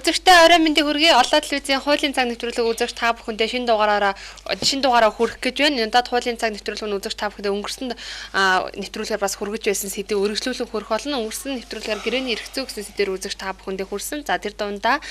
үзэгчтэй орой мэндийг хүргэе. Олон телевизийн хуулийн цаг нэвтрүүлэг үзэгч та бүхэндээ шинэ дугаараараа хүргэх гэж байна. Надад хуулийн цаг нэвтрүүлэг нь үзэгч та бүхэндээ өнгөрсөн нэвтрүүлгээр бас хүргэж байсан сэдв өргөжлүүлэн хүрэх болно. Өнгөрсөн нэвтрүүлгээр гэрээний эрх зүй гэсэн сэдвээр үзэгч та бүхэндээ хүрсэн. За тэр дундаа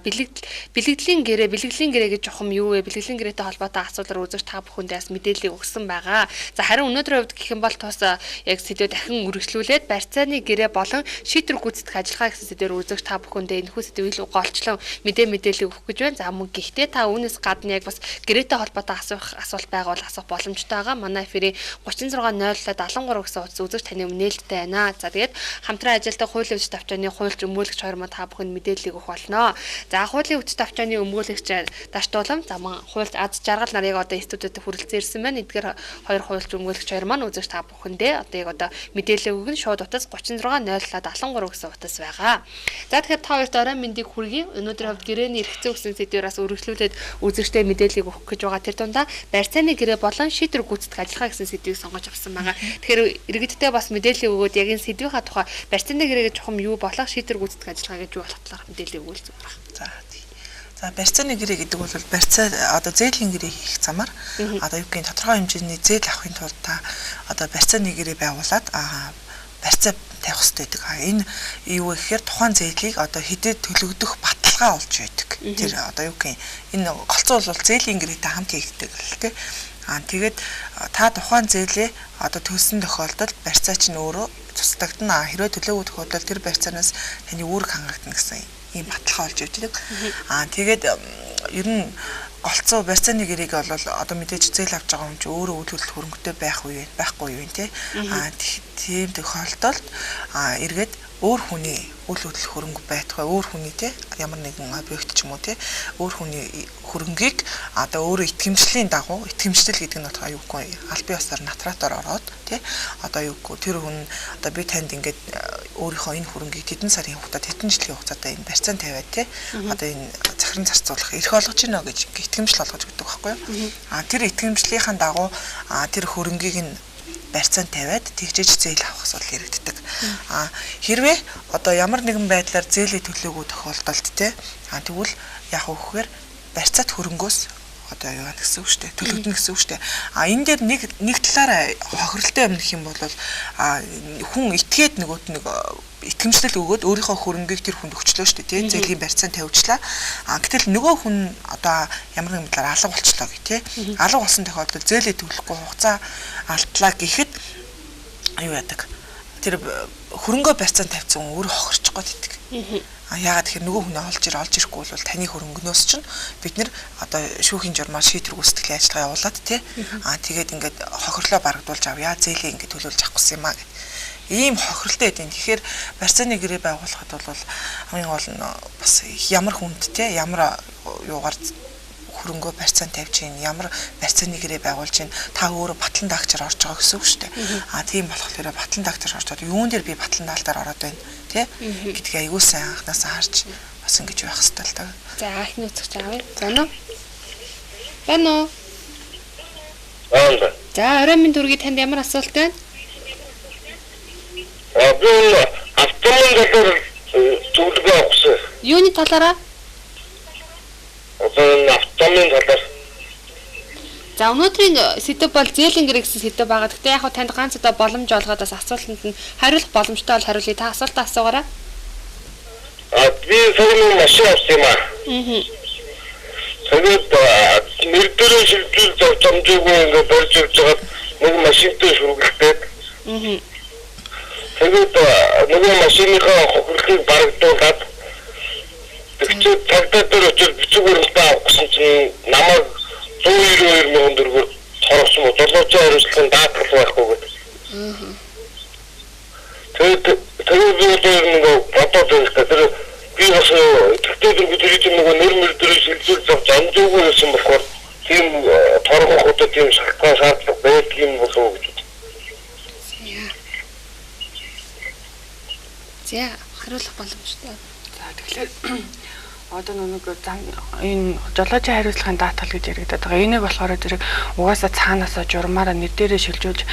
бэлгэдлийн гэрээ гэж жохом юу вэ? Бэлгэдлийн гэрээтэй холбоотой асуулаар үзэгч та бүхэндээ бас мэдээлэл өгсөн байгаа. За харин өнөөдрийн хувьд гэх юм бол тус яг сэдвээ дахин үргэлжлүүлээд барьцааны гэрээ болон шийдвэр гүйцэтгэх ажиллагаа гэсэн сэдвээр үзэгч та бүхэндээ энэхүү сэдвийг илүү голчлон мэдээлэл өгөх гэж байна. За мөн гэхдээ та үүнээс гадна яг бас гэрээтэй холбоотой асуулт байгавал асуух боломжтой байгаа. Манай эфирийн 360773 гэсэн утас үзэгч таны нээлттэй байна. За тэгээд хамтран ажилладаг хуулийн хүч тавчааны хуульч өмгөөлөгч хоёр маа та бүхэнд мэдээлэл өгөх болно. За хуулийн хүч тавчааны өмгөөлөгч Даштуулам за мөн хуульч Аз Жаргал нарыг одоо студиуд хүрэлцэн ирсэн байна. Эдгээр хоёр хуульч өмгөөлөгч хоёр маань үзэгч та бүхэндээ одоо яг одоо мэдээлэл өгөх нь шууд утас 360773 гэсэн утас байгаа. За тэгэхээр та хоёрт орой мэндийг хүргэе. Өнөөдөр хавьд гэрээний эрх зүй гэсэн сэдвээр бас өргөжлүүлээд үзэгчтэй мэдээллийг өгөх гэж байгаа. Тэр дундаа барьцааны гэрээ болон шийдвэр гүйцэтгэх ажиллагаа гэсэн сэдвийг сонгож авсан байгаа. Тэгэхээр иргэдтэй бас мэдээлэл өгөөд яг энэ сэдвийнхаа тухай барьцааны гэрээ гэж чухам юу болох шийдвэр гүйцэтгэх ажиллагаа гэж юу болох талаар мэдээлэл өгвөл зүгээр байна. За барьцааны гэрээ гэдэг бол барьцаа одоо зээлийн гэрээ хийх замаар одоо юу гэх юм тодорхой хэмжээний зээл авахын тулд та одоо барьцааны гэрээ байгуулад барьцаа тавих хэрэгтэй байдаг. Энэ юу гэхээр тухайн зээлийг одоо хэдэд төлөгдөх баталгаа олж байдаг. Тэр одоо юу гэх юм энэ голцоо бол зээлийн гэрээтэй хамт хийгддэг л тий. Тэгээд та тухайн зээлээ одоо төлсөн тохиолдолд барьцаа чинь өөрөө цуцлагдана. Хэрвээ төлөөгүй тохиолдолд тэр барьцаанаас таны үүрэг хангагдана гэсэн ийм баталгаа олж өгдөг. Тэгээд ер нь голцоо барьцааны гэрээг бол одоо мэдээж зээл авч байгаа юм чи өөрөө үйл хөдлөлт хөрөнгөтэй байхгүй юу тий. Тийм тохиолдолд эргээд өөр хүний үйл хөдлөлт хөрөнгө байтугай өөр хүний тий ямар нэгэн объект ч юм уу тий өөр хүний хөрөнгийг одоо өөрөө итгэмжлийн дагуу итгэмжлэл гэдэг нь болохоор юу гэхгүй аль бие усаар натратаар ороод тий одоо юу гэхгүй тэр хүн одоо би танд ингээд өөрийнхөө энэ хөрөнгийг тэдэн сарын хугацаанд тэдэн жилийн хугацаанд энэ барьцаанд тавиад тий одоо энэ захиран зарцуулах эрх олгож гинэ гэж итгэмжил олгож өгдөг байхгүй юу тэр итгэмжлийнхаа дагуу тэр хөрөнгийг нь барьцаанд тавиад тэгжиж зээл авах асуудал яригддаг. Хэрвээ одоо ямар нэгэн байдлаар зээлээ төлөөгүй тохиолдолд те тэгвэл яг үхээр барьцаат хөрөнгөөс одоо юу гэсэн үг шүү дээ. Төлөгдөн гэсэн үг шүү дээ. Энэ дээр нэг талаараа хохиролтой юм гэх юм бол хүн итгээд нөгөөт нэг итгэмжлэл өгөөд өөрийнхөө хөрөнгийг тэр хүнд өгчлөө шүү дээ. Зээлийн барьцаанд тавьчлаа. Гэтэл нөгөө хүн одоо ямар нэгэн байдлаар алга болчлоо гэх те. Алга болсон тохиолдолд зээлээ төлөхгүй хугацаа алдлаа гэхэд юу яадаг. Тэр хөрөнгөө барьцаанд тавьсан хүн өөрөө хохирч гоод идэг. Яагаад тэгэхээр нөгөө хүн олж ирэхгүй бол таны хөрөнгнөөс чинь бид нэр одоо шүүхийн журмаар шийдвэр гүйцэтгэлийн ажиллагаа явуулаад тий. Тэгээд ингээд хохирлоо барагдуулж авъя. Зээлээ ингээд төлөөлж авахгүй юм аа гэх. Ийм хохиролтой байдیں۔ Тэгэхээр барьцааны гэрээ байгуулахад бол хамгийн гол нь бас ямар хүнд тий ямар юугаар хөрөнгөө барьцаанд тавьж гин ямар барьцааны гэрээ байгуулж гин та өөрөө батлан даагчаар орж байгаа гэсэн үг шүү дээ. Тийм болохоор батлан даагчаар орчоод юун дээр би батлан даалтаар ороод байна тий гэдгийг аягүй сайн анханасаа харж бас ингэж байх хэрэгтэй л таа. За ахны үзэгч аавь. Байна уу? За орой минь дүргийн танд ямар асуулт байна? Би автомобиль талаар зөвлөгөө авсан. Юуны талаараа? Автомобиль талаар. За өнөөдрийн сэдв бол зээлийн гэрээ гэсэн сэдв байгаа. Гэхдээ яг танд ганц одоо боломж олгоод бас асуултанд нь хариулах боломжтой бол хариулъя. Та асуултаа асуугаарай. Би сая машин авсан юм аа. Тэгээд нэрдэрээ шилжүүл зовцомжгүй ингээд борж ирж байгаа нэг машинтай шүргэлтэй. Тэгээд нөгөө машиныхаа хохирлыг барагдуулаад тэгчээд цагдаа дээр очиж бичиг баримтаа авах гэсэн чинь намайг 192 мянган төгрөгөөр хорогсон уу долоочоо хариуцлагын даатгал байхгүй гэдэг. Тэгээд би одоо бодоод байна. Тэр би бас тэгтээ тэр нөгөө нэр дээр шилжүүл зовж амжаагүй байсан болохоор тийм торгоход тийм шаардлага байдаг юм болов уу гэж. За хариулах боломжтой. За тэгэхээр одоо нэг энэ жолоожийн хариуцлагын даатгал гэж яригдаад байгаа. Энийг болохоор зэрэг угаасаа цаанаасаа журмаараа нэр дээрээ шилжүүлж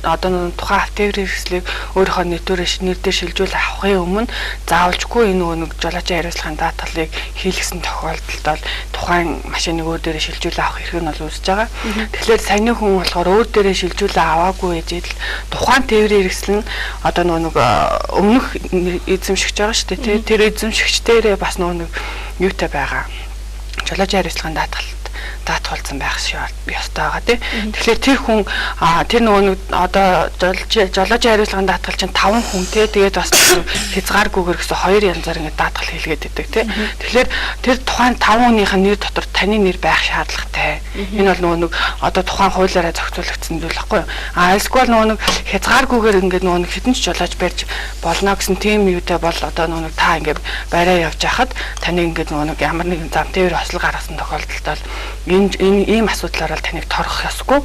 одоо тухайн автоврын хэрэгслийг өөрийнхөө нэр дээр шилжүүл авахын өмнө заавалжгүй энэ нэг жолоожийн хариуцлагын даатгалыг хийлгсэн тохиолдолд бол тухайн машиныг өөр дээрээ шилжүүл авах хэрэг нь бол үүсэж байгаа. Тэгэхээр саяны хүн болохоор өөр дээрээ шилжүүл аваагүй ээжэл тухайн тээврийн хэрэгсэл нь одоо нэг өмнөх эзэмшигч байгаа шүү дээ. Тэр эзэмшигчдэрээ бас нэг юутай байгаа. Жолоожийн хариуцлагын даатгалсан байх ёстой байгаа тий. Тэгэхээр тэр хүн тэр нэг одоо жолоожийн хариуцлагын даатгал чинь 5 хүн тий. Тэгээд бас хязгааргүйгээр гэсэн 2 янзаар ингэ даатгал хийлгээд байдаг тий. Тэгэхээр тэр тухайн 5 хүнийх нь нэр дотор таны нэр байх шаардлагатай. Энэ бол нэг одоо тухайн хуулиараа зохицуулагдсан зүйл байхгүй юу? Эсвэл нэг хязгааргүйгээр ингэ нэг хэдэн ч жолооч барьж болно гэсэн тийм юутай бол одоо нэг та ингэ барай явж хахад таны ингэ нэг ямар нэгэн зам дээр осол гаргасан тохиолдолд бол энэ ийм асуудлаар бол таныг торох ёсгүй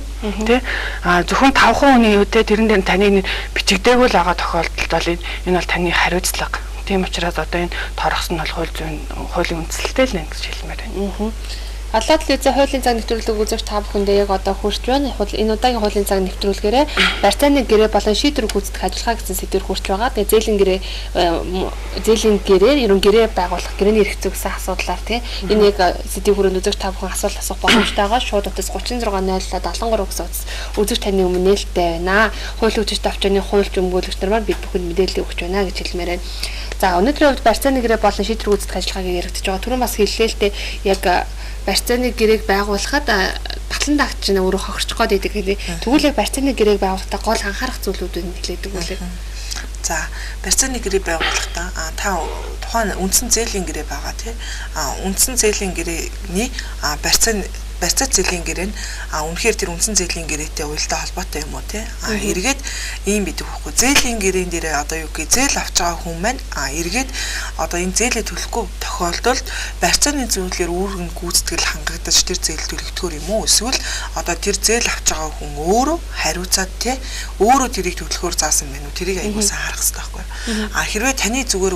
тий. Зөвхөн 5 хүний юу те тэрэн дээр таны бичигдээгүй л байгаа тохиолдолд бол энэ бол таны хариуцлага. Тийм учраас одоо энэ торохс нь бол хуулийн үндсэлтэй л гэж хэлмээр байна. Алаад телевизээ хуулийн цаг нэвтрүүлэг үзэж та бүхэндээ яг одоо хүрч байна. Энэ удаагийн хуулийн цаг нэвтрүүлгээрээ барьцааны гэрээ болон шийдвэр гүйцэтгэх ажиллагаа гэсэн сэдвээр хүрч байгаа. Тэгээ зээлийн гэрээр ерөн гэрээ байгуулах гэрээний эрх зүйн асуудлаар тий энэ яг сэдвийн хүрээнд үзэж та бүхэн асуулт асуух боломжтой байгаа. Шууд утас 360773 гэсэн утас үзэж таны өмнө нээлттэй байна. Хуулийн хүчтэй авчааны хуульч өмгөөлөгч нар маань бид бүхэнд мэдээлэл өгч байна гэж хэлмээр байна. За өнөөдрийн хувьд барьцааны гэрээ болон шийдвэр гүйцэтгэх ажиллагааг яригдж байгаа. Түрүүн бас хэллээ л дээ яг барьцааны гэрээг байгуулахад батлан дагч нь өөрөө хохирчих гээд байдаг хэлээ. Тэгвэл яг барьцааны гэрээг байгуулахдаа гол анхаарах зүйлүүдийг хэлээдэг үлээ. За барьцааны гэрээ байгуулахдаа та тухайн үндсэн зээлийн гэрээ байгаа тий. Үндсэн зээлийн гэрээний барьцаа зээлийн гэрээ нь үнэхээр тэр үндсэн зээлийн гэрээтэй уялдаа холбоотой юм уу тий. Эргээд ийм бидэг байхгүй. Зээлийн гэрээн дээр одоо юу гэх зээл авч байгаа хүн маань эргээд одоо энэ зээлээ төлөхгүй тохиолдолд барьцааны зөвлөлөөр үүргэн гүйцэтгэл хангагдаж тэр зээл төлөгдөхөр юм уу? Эсвэл одоо тэр зээл авч байгаа хүн өөрөө хариуцаад тий өөрөө тэрийг төлөхөөр заасан байна уу? Тэрийг аягуулсан харах хэрэгтэй байхгүй. Хэрвээ таны зүгээр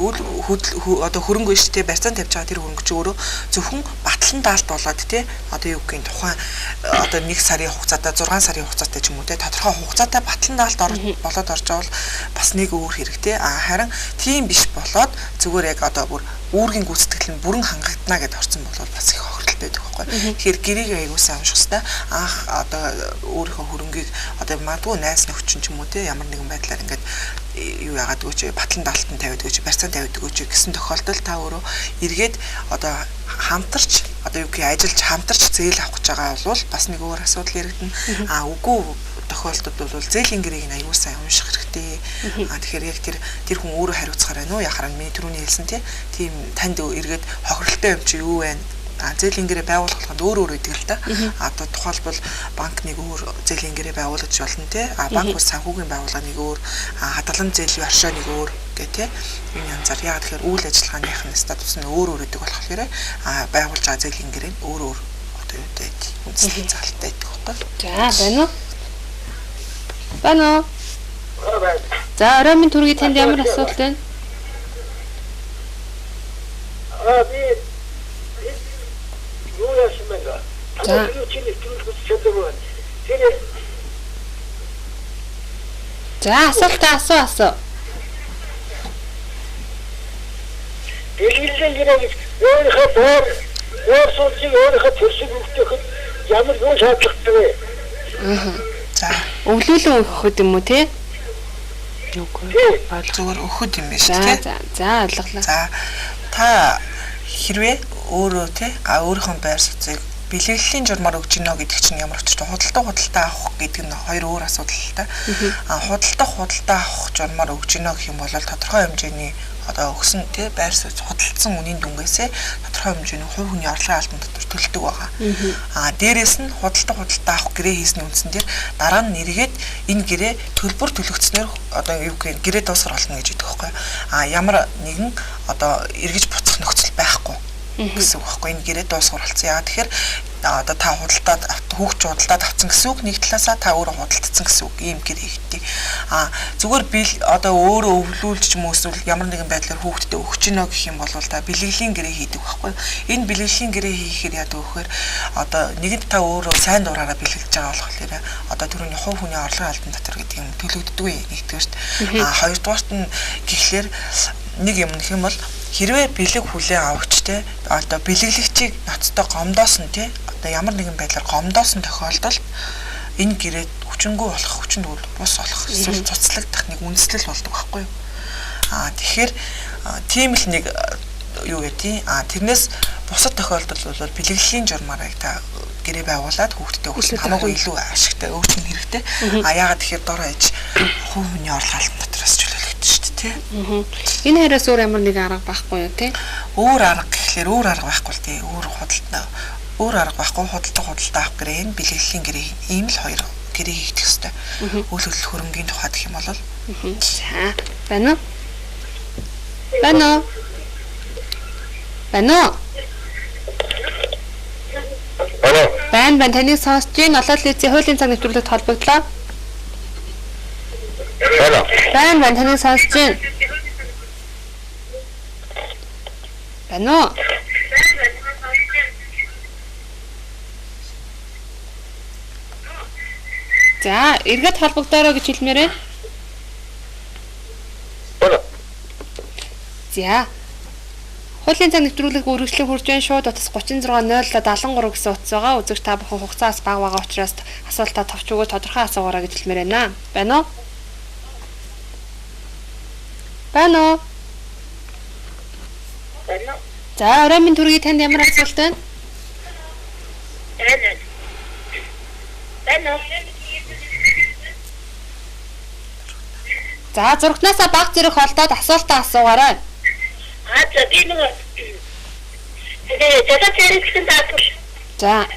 одоо хөрөнгө шүү дээ барьцаанд тавьж байгаа тэр хөрөнгө ч өөрөө зөвхөн батлан даалт болоод тий одоо юу гэх тухайн одоо 1 сарын хугацаатай 6 сарын хугацаатай ч юм уу те тодорхой хугацаатай батлан даалт болоод орж байгаа бол бас нэг өөр хэрэгтэй. Харин тийм биш болоод зүгээр яг одоо бүр үүргийн гүйцэтгэл нь бүрэн хангагдана гэдээ орсон бол бас их хохиролтой байдаг байхгүй. Тэгэхээр гэрээг аягуулсан амжих хэвээр одоо өөрийнхөө хөрөнгийг одоо магадгүй найз нөхчин ч юм уу те ямар нэгэн байдлаар ингээд юу яагаад гэж батлан даалтан тавиад гэж барьцаан тавиад гэж гэсэн тохиолдолд та өөрөө эргээд одоо хамтарч одоо юу гэх ажиллаж хамтарч зээл авах гэж байгаа бол бас нэг өөр асуудал яригдана. Үгүй тохиолдолд бол зээлийн гэрээг нь аюул сайн унших хэрэгтэй. Тэгэхээр яг тэр хүн өөрөө хариуцахаар байна уу яхаар миний түрүүний хэлсэн тийм танд эргээд хохиролтой юм чи юу вэ? Зээлийн гэрээ байгуулахад өөр идэг л та. Одоо тухайлбал банк нэг өөр зээлийн гэрээ байгуулж болно те. Банк бас санхүүгийн байгууллага нэг өөр, хадгалан зээлийн оршоо нэг өөр гэх те. Энэ янзаар яг тэгэхээр үйл ажиллагааных нь статус нь өөр идэг болохоор байгуулж байгаа зээлийн гэрээ нь өөр одоо юу дээ үндэслэх залттай байдаг байхгүй. За байна уу? Байна уу? За оройн түргий танд ямар асуудал байна? Би юу яасан бэ? Тэр чиний төлөвлөж чадвар. Тэр За асуу. Дэлгэлийн гэрээ өөрийнхөө боор суулжиг өөрийнхөө төршиг өгөхөд ямар юу шаардлагатай вэ? За өглөөлөн өгөхөд юм уу те? Зүгээр өгөхөд юм байна шүү дээ. За ойлголоо. За та хэрвээ өөрөө те өөрийнхөө байр суурийг бэлэглэлийн журмаар өгч гинэ гэдэг чинь ямар ч худалдаа авах гэдэг нь хоёр өөр асуудал л та. Худалдаа авах журмаар өгч гинэ гэх юм бол тодорхой хэмжээний одоо өгсөн те байр суурь худалдсан үнийн дүнгээсээ тодорхой хэмжээний хувь хүний орлогын албан дотор төлдөг байгаа. Дээрээс нь худалдаа авах гэрээ хийсний үндсэн дээр дараа нь нэргээд энэ гэрээ төлбөр төлөгдснөөр одоо юу гэх гэрээ дуусгар болно гэж хэлдэг байхгүй. Ямар нэгэн одоо эргэж буцах нөхцөл байхгүй гэсэн үг байхгүй. Энэ гэрээ дуусгар болсон. Яа тэгэхээр одоо та худалдаад хүүхч худалдаад авсан гэсэн үг, нэг талаасаа та өөрөө худалдсан гэсэн үг, ийм гэр хийгдээ. Зүгээр одоо өөрөө өвлүүлж ч юм уу эсвэл ямар нэгэн байдлаар хүүхдэд өгч гинэ гэх юм бол та бэлгэлийн гэрээ хийдэг байхгүй. Энэ бэлгэлийн гэрээ хийхээр яадаг вэхээр одоо нэгэнд та өөрөө сайн дураараа бэлгэлж байгаа болохоор одоо түрүүний хувь хүний орлогын албан дотор гэдэг юм төлөгддөг нэгдүгээрт. Хоёрдугаарт нь гэхлээр нэг юм нэх юм бол хэрвээ бэлэг хүлээн авагч те одоо бэлгэлэгчийг ноцтой гомдоосон те одоо ямар нэгэн байдлаар гомдоосон тохиолдолд энэ гэрээд хүчингүй болох, хүчин төгөл бус болох, эсвэл цуцлагдах нэг үндэслэл болдог байхгүй юу? Тэгэхээр тийм л нэг юу гэдэг. Тэрнээс бусад тохиолдолд бол бэлгэлийн журмаар та гэрээ байгуулад хүүхдэд өгөх хамаагүй илүү ашигтай өгч нь хэрэгтэй. Яагаад тэгэхээр дор ээж хувь хүний орлогын албан дотроос чөлөөлөгдсөн шүү дээ, тий. Энэ хараас өөр ямар нэг арга байхгүй юу, тий? Өөр арга гэхлээр өөр арга байхгүй л тий. Өөр арга байхгүй худалдаа авах гэрээ нь бэлгэлийн гэрээ ийм л хоёр гэрээ хийх хэрэгтэй. Үйл хөдлөл хөрөнгөний тухай гэх юм бол за байна уу? Байна таныг сонсож байна. Олоод лицийн хуулийн цаг нэвтрүүлэгт холбогдлоо. Байна таныг сонсож байна. Байна уу? За, эргээд холбогдороо гэж хэлмээрээ. За. Хуулийн цаг нэвтрүүлэг үргэлжлэн хурж байна шууд утас 36 073 гэсэн утас байгаа. Үзэгч та бүхэн хугацаас бага байгаа учраас асуултаа товч өгөө тодорхой асуугаараа гэж хэлмээр байна. Байна уу? Байна уу? За, оройн төргийн танд ямар асуулт байна? Байна. За, зургтнаасаа баг зэрэг холдоод асуултаа асуугаарай. За би нэг жадачэрэгсэн даатгал. За.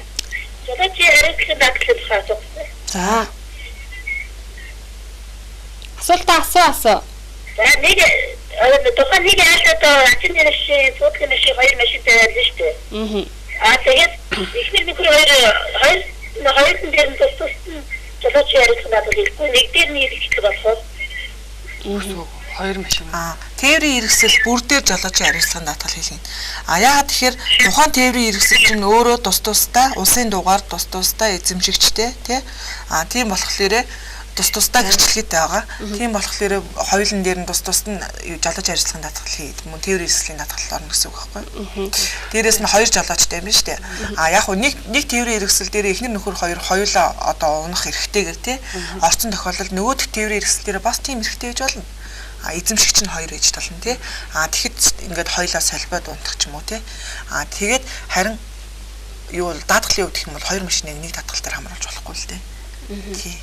Жадачэрэгсэн даатгал асуусан. За. Асуултаа асуу. За нэг тухайн нэг алдаа ачин нэршээ цуцгын нэршээ хоёр машинтай байлаа шүү дээ. Тэгээд ихний нөхөр хоёр дээр нь туссан жадачэрэгсэн даатгал хийхгүй нэг дээр нь хийх болох. Хоёр машин. Тээврийн хэрэгсэл бүр дээр жолоочийн харилцаанд даатгал хийлгэн. Яагаад тэгэхээр тухайн тээврийн хэрэгсэл чинь өөрөө тус тустай, улсын дугаар тус тустай эзэмшигчтэй тий. Тийм болохоор тус тустай гэрчлэгээтэй байгаа. Тийм болохоор хоёулын дээр нь тус тусд нь жолооч харилцаанд даатгал хийд мөн тээврийн хэрэгслийн даатгал орно гэсэн үг байхгүй. Дээрээс нь хоёр жолоочтой юм байна шүү дээ. Яг нь нэг тээврийн хэрэгсэл дээр эхнэр нөхөр хоёулаа одоо унах эрхтэйгээр тий. Орцсон тохиолдолд нөгөөх тээврийн хэрэгсэл дээр бас тийм эрхтэй гэж болно. Эзэмшигч нь хоёр ээж толно тий. Тэгэхэд ингээд хоёлаа салбаад унтах ч юм уу тий. Тэгээд харин юу бол даатгалын хувьд гэх юм бол хоёр машиныг нэг даатгал дээр хамруулж болохгүй л дээ. Тий.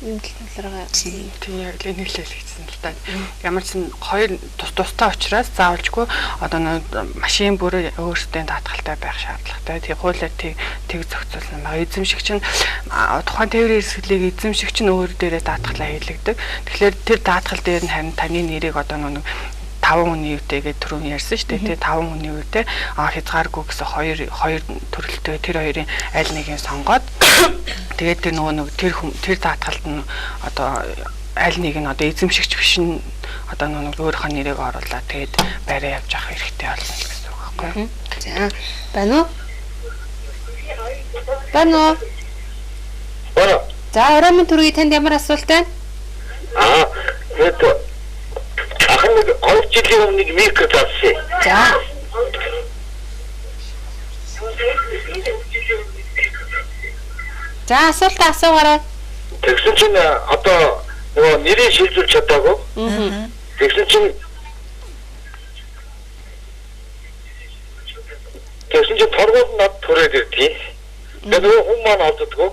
Юм талаараа тийм нэг л хэлсэн л та. Ямар ч хоёр тустай учраас заавалжгүй одоо машин бүр өөрсдөө даатгалтай байх шаардлагатай. Тэгээ хуулиар тэг зохицуулсан байгаа. Эзэмшигч нь тухайн тээврийн хэрэгслийг эзэмшигч нь өөр дээрээ даатгалаа хийлэгдэг. Тэгэхээр тэр даатгал дээр нь харин таны нэрийг одоо нэг 5 хүний үетэйгээ түрүүн ярьсан шүү дээ. 5 хүний үетэй хязгааргүй гэсэн хоёр төрөлтэй тэр хоёрын аль нэгийг сонгоод тэгээд тэр нөгөө тэр даатгалд нь одоо аль нэг нь одоо эзэмшигч биш нь одоо нөгөө өөрийнхөө нэрийг оруулаад тэгээд байраа явж авах хэрэгтэй болно гэсэн үг байхгүй юу? За. Байна уу? Байна уу? За, оройн төргийн танд ямар асуулт байна? Ахын 2 жилийн өмнө микро тавьсан. За. За, асуултаа асуугаарай. Тэгсэн чинь одоо нөгөө нэрийг шилжүүлж чадаагүй. Тэгсэн чинь торгууд над түрээд ирдгийг. Тэгээд нөгөө хүн маань олддгоо.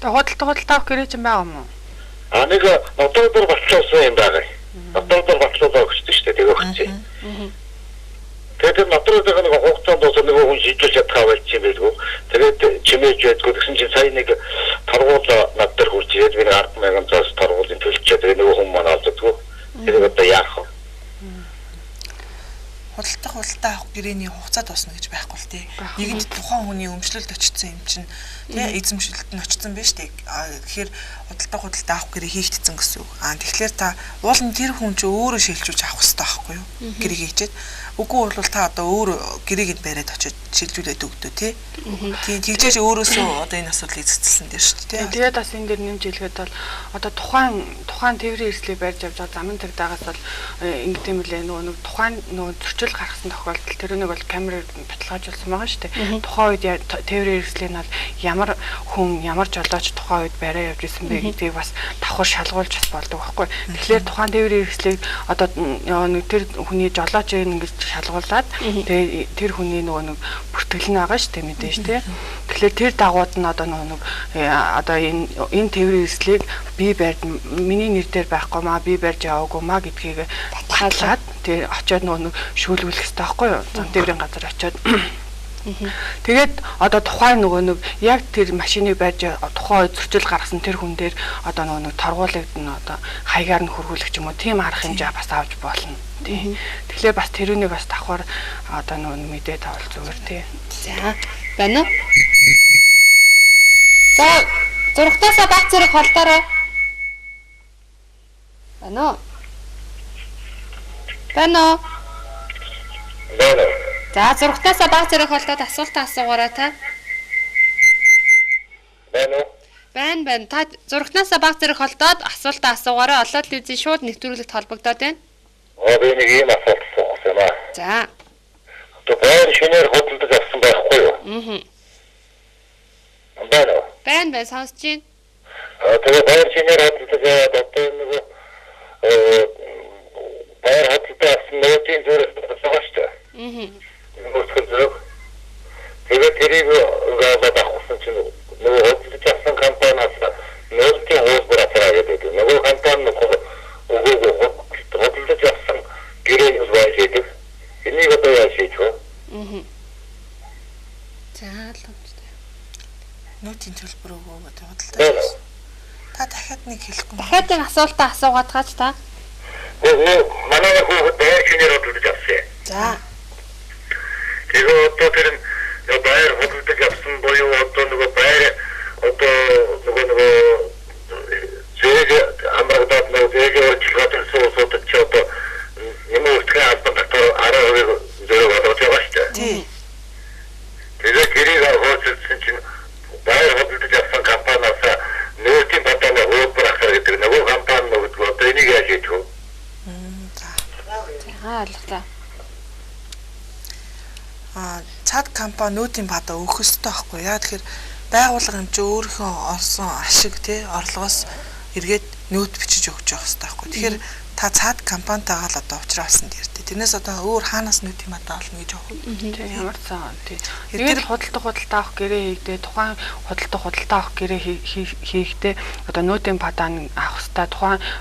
Тэгээд худалдаа авах гэрээ ч байгаа юм уу? Нэг нотор батлуулсан юм байгаа. Нотор батлуулаа өгчтэй шүү дээ. Тэгээ өгч. Тэгээд нотор нэг хугацаанд дуусах нэг хүн шийдвэр чадхаа болж юм байлгүй. Тэгээд чимээж байдгүй гэсэн чинь сая нэг торгуул над дээр хурж ирээд би 10,000 зоос торгуулын төлчихээ. Тэгээд нөгөө хүн маань олддгоо. Тэгээд одоо яах вэ? Худалдаа авах гэрээний хугацаа тусна гэж байхгүй л тий. Нэгэнд тухайн хүний өмчлөлд очсон юм чинь тий эзэмшилд нь очсон байж тий. Тэгэхээр худалдаа авах гэрээ хийгдсэн гэсэн үг. Тэгэхээр та уул нь тэр хүн чинь өөрөө шилжүүлж авах хэрэгтэй байхгүй юу? Гэрээг хийчихэд үгүй бол та одоо өөр гэрээг нь бариад очиод шилжүүлээд өгдөө тий. Тийм тэгжээж өөрөөсөө одоо энэ асуудлыг эзэгцэлсэн дээр шүү дээ тий. Тэгээд бас энэ дээр нэмж хэлгээд бол одоо тухайн тээврийн эрсдлийг барьж авч байгаа замын тагдаагаас бол ингэдэм билээ нөгөө тухайн нөгөө зөрчил гаргасан тохиолдолд тэр нэг бол камераар баталгаажуулсан байгаа шүү дээ. Тухайн үед тээврийн эрсдлийг нь бол ямар хүн ямар жолооч тухайн үед бариа явж исэн бэ гэдгийг бас давхар шалгуулж бас болдог байхгүй. Тэгэхээр тухайн тээврийн эрсдлийг одоо нэг тэр хүний жолоочийг ингэж шалгуулад тэгээ тэр хүний нөгөө бүртгэл нь байгаа шүү дээ мэдээж тий. Тэгэхээр тэр дагууд нь одоо нөгөө одоо энэ тээврийн эрсдлийг би барьж миний нэр дээр байхгүй маа би барьж яваагүй маа гэдгийг баталгаад тэр очиод нөгөө шүүлгүүлэх хэрэгтэй байхгүй юу? Зам тээврийн газар очиод тэгээд одоо тухайн нөгөө яг тэр машиныг барьж тухайн зөрчил гаргасан тэр хүн дээр одоо нөгөө торгуулыг нь одоо хаягаар нь хөргүүлэх юм уу тийм арга хэмжээ бас авч болно тий. Тэгэхээр бас тэрүүнийг бас давхар одоо нөгөө мэдээ тавал зүгээр тий. За байна уу? За зургатаасаа баг зэрэг холдоорой. Байна уу? Байна уу? За зургатаасаа баг зэрэг холдоод асуултаа асуугаарай та. Байна уу? Байна. Та зургатаасаа баг зэрэг холдоод асуултаа асуугаарай. Олон телевизийн шууд нэвтрүүлэгт холбогдоод байна. Би нэг ийм асуулт асуусан юм аа. За. Одоо баяр шинээр хөдөлдөж авсан байхгүй юу? Байна уу? Байна сонсож байна. Тэгээ баяр шинээр хөдөлдөж аваад одоо нэг баяр хөдөлдөж авсан нөөцийн зүрх байгаа шүү дээ. Тэгээд тэрийг ингээд авахсан чинь нөгөө хөдөлж авсан компаниас нөөцийн хуулбар аваа гэдэг. Нөгөө компани хөдөлж авсан гэрээ үгүй гэдэг. Энийг одоо яаж хийж вэ? За л үнэтэй. Нөөцийн төлбөр өгөө гэдэг бодлоо. Та дахиад нэг хэлэхгүй. Дахиад нэг асуултаа асуугаад гаач та. Манай хүүхэд баяр шинээр хөдөлж авсан. За. Тэгээ одоо тэр баяр хөдөлж авсан буюу одоо нөгөө баяр одоо нөгөө зэрэг амрагдаад нөгөө зэрэг өөрчлөлт хийсэн ч одоо юм үүсгэн албан татвар 10% зэрэг болоод байгаа шүү дээ. Тий. Тэгээ гэрийг хөөцөлсөн чинь баяр хөдөлж авсан компаниас нөөцийн батаны хөлбөр ахаар гэдэг нөгөө компани нөгөө одоо энийг яаж хийж вэ? За ойлголоо. Цаад компани нүүдийн бада өгөх ёстой байхгүй яа тэгэхээр байгууллага юм чи өөрийнхөө олсон ашиг тий орлогоос эргээд нөөд бичиж өгч явах ёстой байхгүй. Тэгэхээр та цаад компанитайгаа л одоо уулзсан дээр тий. Тэрнээс одоо өөр хаанаас нүүдийн бада олно гэж явах вэ? Тий ямар цаа тий. Тэгээд худалдаа авах гэрээ хийхдээ тухайн худалдаа авах гэрээ хийхдээ одоо нүүдийн бадааны авах ёстой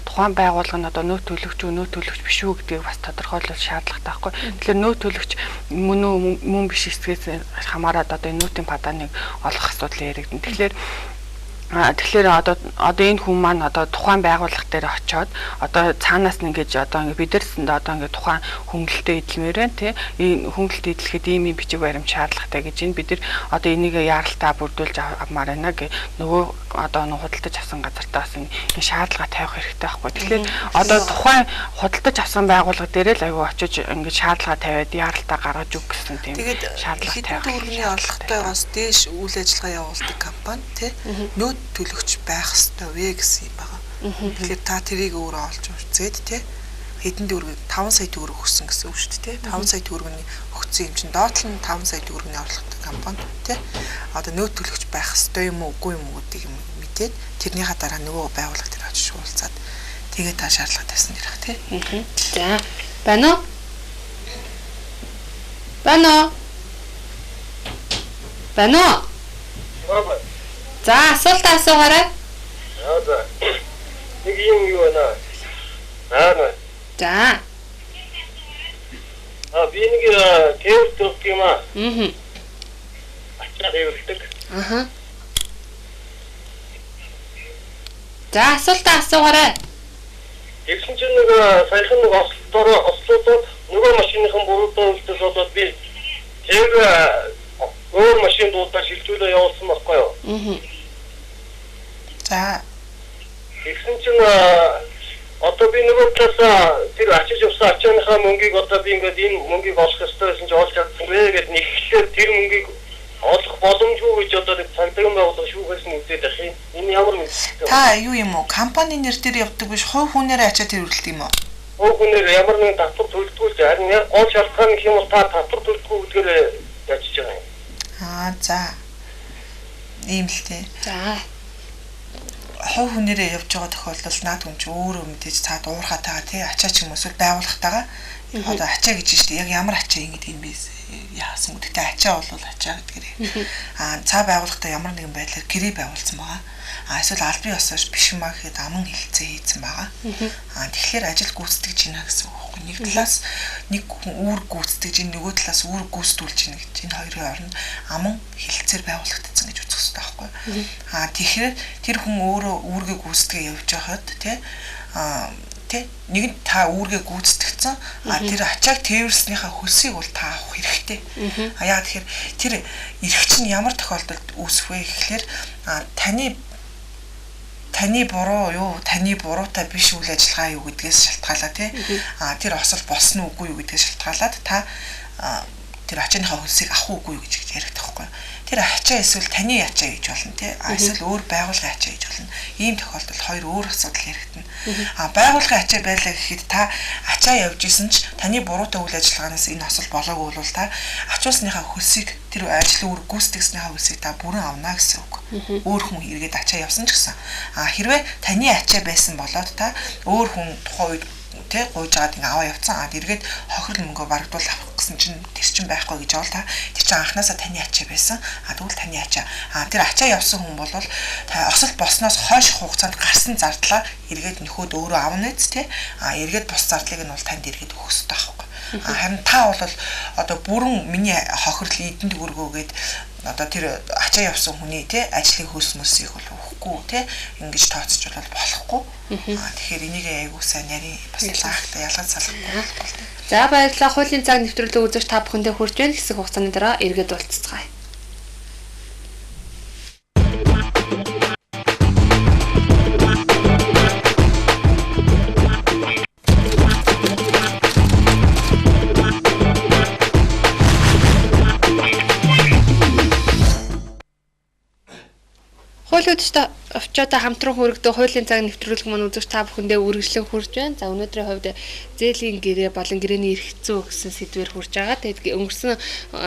тухайн байгууллага нь одоо нөөд төлөгч биш үү гэдгийг бас тодорхойлох шаардлагатай байхгүй. Тэгэхээр нөөд төлөгч мөн биш эсгээс хамаарат одоо энэ нүүдийн бадааныг олох асуудал яригдана. Тэгэхээр одоо энэ хүн маань одоо тухайн байгууллага дээр очиод одоо цаанаас нь ингэж одоо ингэ бидэрсэнд одоо ингэ тухайн хөнгөлөлтөд эдлмээр байна тий. Энэ хөнгөлөлт эдлэхэд ийм бичиг баримт шаардлагатай гэж энэ бид нар одоо энийг яаралтаа бүрдүүлж авмаар байна гэ нөгөө одоо худалдаж авсан газартаас энэ шаардлага тавих хэрэгтэй байхгүй. Тэгэхээр одоо тухайн худалдаж авсан байгууллага дээр л аягүй очиж ингэ шаардлага тавиад яаралтаа гаргаж өг гэсэн тийм шаардлага тавих. Төгрөгийн орлоготойгоос дээш үйл ажиллагаа явуулдаг компани тий төлөгч байх ёстой вэ гэсэн юм байна. Тэгэхээр та тэрийг өөрөө олж үзээд тий хэдэн төгрөг 5 сая төгрөг өгсөн гэсэн үг шүү дээ тий 5 сая төгрөгийн өгсөн юм чинь доотлол нь 5 сая төгрөгийн орлоготой компани тий одоо нөөд төлөгч байх ёстой юм уу үгүй юм уу гэдгийг мэдээд тэрнийхаа дараа нөгөө байгууллага дээр очиж уулзаад тэгээд та шаардлага тавьсан гэх тий. За байна уу? Байна уу? За асуултаа асуугаарай. За. Нэг юм юу байна? За. Би нэг тээвэр төрөх юм аа. Ачаа тээвэрлдэг. За асуултаа асуугаарай. Тэгсэн чинь нэг саяхан нэг ослуудад нөгөө машиныхан буруудаа үлдээс болоод би тэр өөр машин дуудаа шилжүүлээ явуулсан байхгүй юу? За. Тэгсэн чинь одоо би нөгөө талаас тэр ачиж явсан ачааныхаа мөнгийг одоо би ингээд энэ мөнгийг олох ёстой байсан чинь олж чадсангүй гэдэг нь ихлээр тэр мөнгийг олох боломжгүй гэж одоо цагдаагийн байгууллага шүүхээс нь үзээд байх юм. Энэ ямар мэдээлэл? Та юу юм уу? Компани нэр дээр явдаг биш, хувь хүнээрээ ачаа тэрүүлдэг юм уу? Хувь хүнээр ямар нэгэн татвар төлөлтгүй л харин яг гол шалтгаан гэх юм бол та татвар төлөлтгүй гэдгээр ячиж байгаа юм. За. Ийм л тээ. За. Хувь хүнээрээ явж байгаа тохиолдолд наад хүн чи өөрөө мэдээж цаад уурхатайгаа тий ачаа ч юм уу эсвэл байгууллагатайгаа одоо ачаа гэж штэ яг ямар ачаа ингэдэг юм бэ? Яасан үү? Тэгтээ ачаа бол ачаа гэдгээрээ. Цаа байгууллагатай ямар нэгэн байдлаар гэрээ байгуулсан байгаа. Эсвэл албан ёсоор биш маа гэхэд аман хэлцээ хийсэн байгаа. Тэгэхээр ажил гүйцэтгэж байна гэсэн үг байхгүй. Нэг талаас нэг хүн үүр гүйцэтгэж, нөгөө талаас үүр гүйцэтгүүлж байна гэж энэ хоёрын оронд аман хэлцээр байгуулагдсан гэж үзэх хэрэгтэй байхгүй. Тэгэхээр тэр хүн өөрөө үүргээ гүйцэтгээ явж байхад тий нэг нь та үүргээ гүйцэтгэсэн тэр ачааг тээвэрснийхаа хөлсийг бол та авах хэрэгтэй. Яа тэгэхээр тэр эрх чинь ямар тохиолдолд үүсэх вэ гэхлээр таны буруутай биш үйл ажиллагаа юу гэдгээс шалтгаалаа тий. Тэр осол болсон уугүй юу гэдгээс шалтгаалаад та тэр ачааныхаа хөлсийг авах уугүй юу гэж ярих таахгүй. Тэр ачаа эсвэл таны ачаа гэж болно тий. Эсвэл өөр байгууллагын ачаа гэж болно. Ийм тохиолдолд хоёр өөр асуудал яригдана. Байгууллагын ачаа байлаа гэхэд та ачаа явж исэн ч таны буруутай үйл ажиллагаанаас энэ осол болоогүй бол та ачаасныхаа хөлсийг тэр ажил үүрэг гүйцэтгснийхаа хөлсийг та бүрэн авна гэсэн үг. Өөр хүн эргээд ачаа явсан ч гэсэн. Хэрвээ таны ачаа байсан болоод та өөр хүн тухайн үед тэ гуйж аваад ингээ аваа явцсан. Эргээд хохирол мөнгөө барагдуул авах гэсэн чинь тэр чинь байхгүй гэж бол та тэр чинь анханасаа таны ачаа байсан. Тэгвэл таны ачаа. Тэр ачаа явсан хүн бол та осол болсноос хойш хугацаанд гарсан зардлаа эргээд нөхөд өөрөө авна үст тэ. Эргээд бус зардлыг нь бол танд эргээд өгөх хэрэгтэй байхгүй. Харин та бол одоо бүрэн миний хохирол эдэнд өргөөгээд одоо тэр ачаа явсан хүний те ажлын хөлс мөсийг бол өгөхгүй те ингэж тооцож бол болохгүй. Тэгэхээр энийг айгуу сайн нарийн бас лагтай ялгаж салахгүй болтой. За баярлалаа. Хуулийн цаг нэвтрүүлэг үзэж та бүхэндээ хүрч байна. Хэсэг хугацааны дараа эргээд уулзцгаая. Хуулийн очиотой хамтран хүрэгдэг хуулийн цаг нэвтрүүлэг маань үзэж та бүхэндээ үргэлжлэн хүрж байна. За өнөөдрийн хувьд зээлийн гэрээ болон гэрээний эрх зүй гэсэн сэдвээр хүрж байгаа. Тэгээд өнгөрсөн